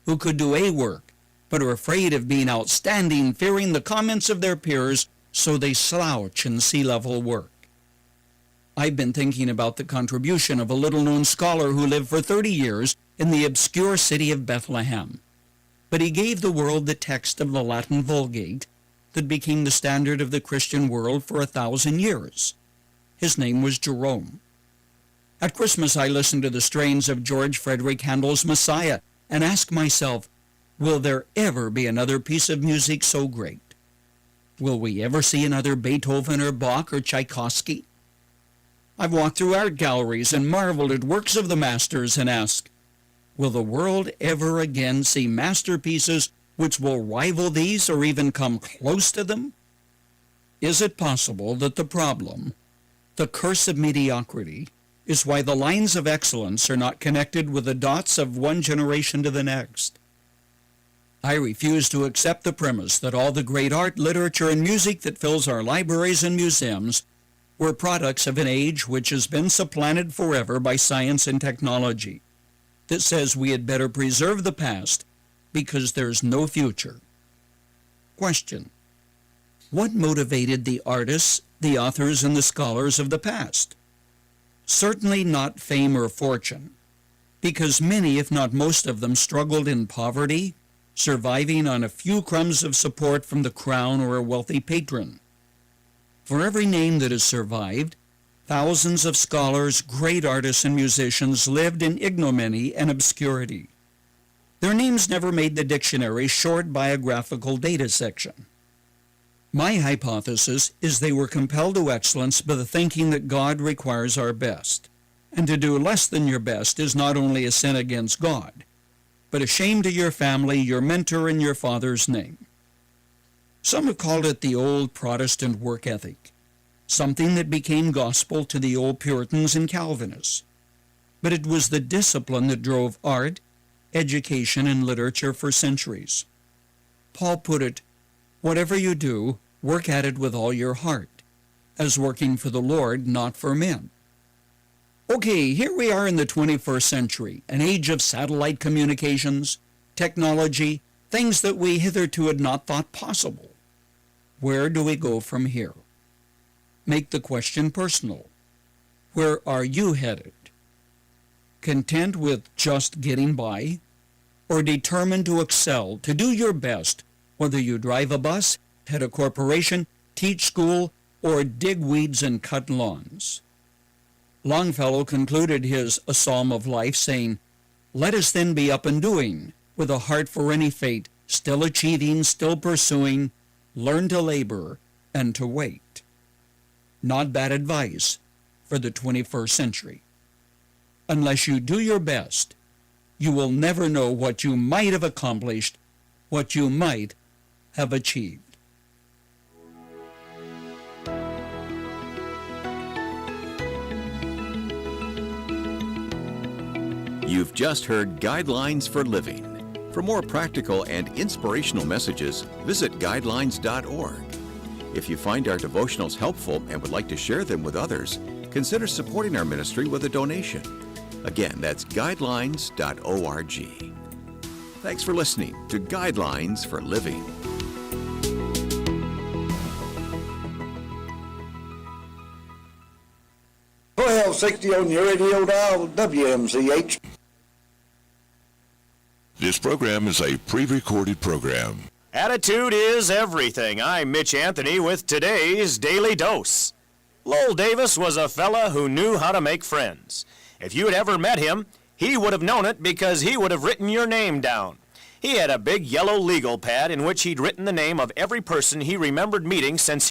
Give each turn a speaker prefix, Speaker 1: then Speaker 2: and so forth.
Speaker 1: who could do A work, but are afraid of being outstanding, fearing the comments of their peers, so they slouch in C-level work. I've been thinking about the contribution of a little-known scholar who lived for 30 years in the obscure city of Bethlehem. But he gave the world the text of the Latin Vulgate that became the standard of the Christian world for 1,000 years. His name was Jerome. At Christmas, I listened to the strains of George Frederick Handel's Messiah and asked myself, will there ever be another piece of music so great? Will we ever see another Beethoven or Bach or Tchaikovsky? I've walked through art galleries and marveled at works of the masters and asked, will the world ever again see masterpieces which will rival these or even come close to them? Is it possible that the problem, the curse of mediocrity, is why the lines of excellence are not connected with the dots of one generation to the next? I refuse to accept the premise that all the great art, literature, and music that fills our libraries and museums were products of an age which has been supplanted forever by science and technology, that says we had better preserve the past because there's no future. Question: what motivated the artists, the authors, and the scholars of the past? Certainly not fame or fortune, because many, if not most of them, struggled in poverty, surviving on a few crumbs of support from the crown or a wealthy patron. For every name that has survived, thousands of scholars, great artists, and musicians lived in ignominy and obscurity. Their names never made the dictionary's short biographical data section. My hypothesis is they were compelled to excellence by the thinking that God requires our best, and to do less than your best is not only a sin against God, but a shame to your family, your mentor, and your father's name. Some have called it the old Protestant work ethic, something that became gospel to the old Puritans and Calvinists. But it was the discipline that drove art, education, and literature for centuries. Paul put it, whatever you do, work at it with all your heart, as working for the Lord, not for men. Okay, here we are in the 21st century, an age of satellite communications, technology, things that we hitherto had not thought possible. Where do we go from here? Make the question personal. Where are you headed? Content with just getting by, or determined to excel, to do your best, whether you drive a bus, head a corporation, teach school, or dig weeds and cut lawns? Longfellow concluded his A Psalm of Life saying, let us then be up and doing, with a heart for any fate, still achieving, still pursuing, learn to labor and to wait. Not bad advice for the 21st century. Unless you do your best, you will never know what you might have accomplished, what you might have achieved.
Speaker 2: You've just heard Guidelines for Living. For more practical and inspirational messages, visit guidelines.org. If you find our devotionals helpful and would like to share them with others, consider supporting our ministry with a donation. Again, that's guidelines.org. Thanks for listening to Guidelines for Living.
Speaker 3: .60 on your radio dial, WMCH.
Speaker 4: This program is a pre-recorded program.
Speaker 5: Attitude is everything. I'm Mitch Anthony with today's Daily Dose. Lowell Davis was a fella who knew how to make friends. If you'd ever met him, he would have known it because he would have written your name down. He had a big yellow legal pad in which he'd written the name of every person he remembered meeting since